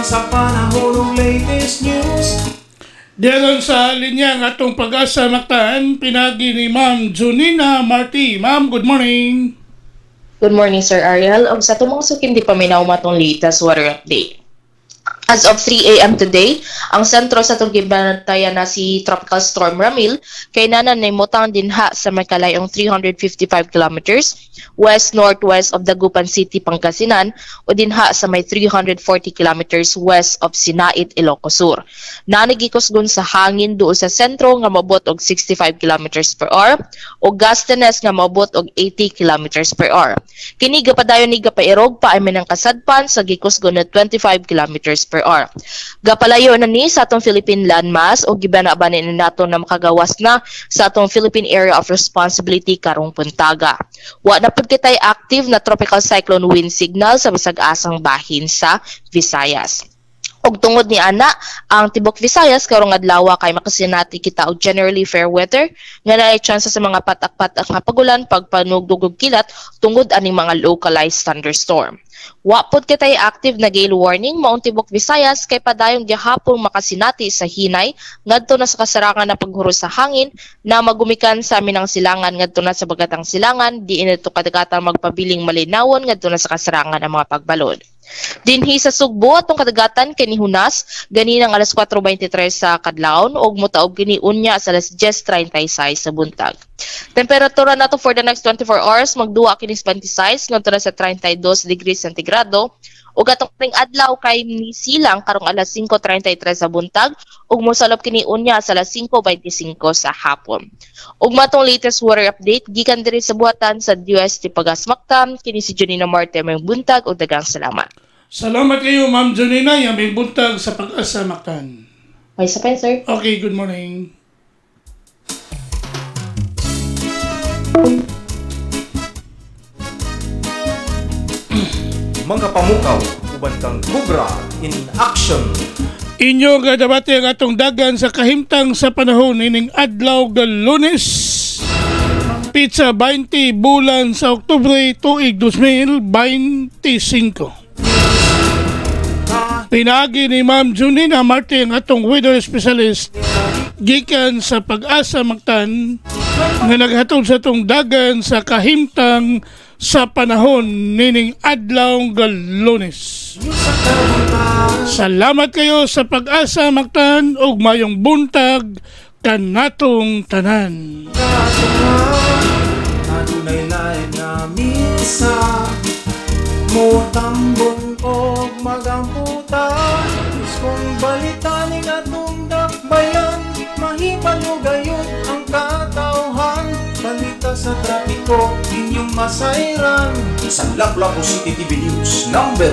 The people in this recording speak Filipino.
sa panahon ng latest news. Diyan sa linya ng atong Pag-asa Mactan, pinagi ni Ma'am Junina Marti. Ma'am, good morning. Good morning, Sir Ariel. Og sa tumong sukim di pa minaw matong latest weather update. As of 3 a.m. today, ang sentro sa itong gibantayan na si Tropical Storm Ramil kay nanan na mutang dinha sa may kalayong 355 kilometers west-northwest of Dagupan City, Pangasinan o dinha sa may 340 kilometers west of Sinait, Ilocos Sur. Nanigikosgon sa hangin duol sa sentro nga mabot og 65 kilometers per hour o gastenes nga mabot og 80 kilometers per hour. Kini gapadayon ni gapairog pa ay minang kasadpan sa gikosgon na 25 kilometers per hour. Gapalayo na ni sa atong Philippine landmass o gibana-banin na nato na makagawas na sa atong Philippine Area of Responsibility karong puntaga. Wa na pud kitay active na tropical cyclone wind signal sa bisag asang bahin sa Visayas. Og tungod ni ana, ang tibok Visayas karong adlaw kay makasinati kita og generally fair weather nga naay chance sa mga patak-patak nga pagulan pagpanugdog og kilat tungod aning mga localized thunderstorm. Wa pod kitay active na gale warning maong tibok Visayas kay padayong gihapon makasinati sa hinay ngadto na sa kasarangan na paghuro sa hangin na magumikan sa aminang silangan ngadto na sa bagatang silangan diin ito kadagatang magpabiling malinawon ngadto na sa kasarangan ng mga pagbalod. Dinhi sa Sugbo atong kadagatan kini Hunas ganinang alas 4:23 sa kadlawon ug motaog kini unya sa alas 10:36 sa buntag. Temperatura nato for the next 24 hours magduwa kini 26 ngadto na sa 32 degrees centigrado ug atong ring adlaw kay nisilang karong alas 5:33 sa buntag ug mosalop kini unya sa alas 5:25 sa hapon. Ug matong latest weather update gikan diri sa buhatan sa DOST Pag-asa Mactan kini si Junina Marte may buntag ug daghang salamat. Salamat kayo, Ma'am Junina, yung may buntag sa Pag-asa Mactan. Okay, sa pen, sir. Okay, good morning. Mga pamukaw, uban kang Cobra in action. Inyo nga debate ang atong dagan sa kahimtang sa panahon ining adlaw ng Lunes. Pizza 20 bulan sa Oktubre tuig 2025. Pinagi ni Ma'am Junina Marte ang atong weather specialist gikan sa Pag-asa Mactan nga naghatod sa atong dagan sa kahimtang sa panahon nining adlaw ng Lunes. Salamat kayo sa Pag-asa Mactan ug mayong buntag kanatong tanan. Adunay lain nga misa mo tambong og magamputan. Kung balitaning atong dakbayan mahibalo gayud ang katawhan. Balita sa trapiko inyong masayran. Isang Lapu-Lapu City TV News #1.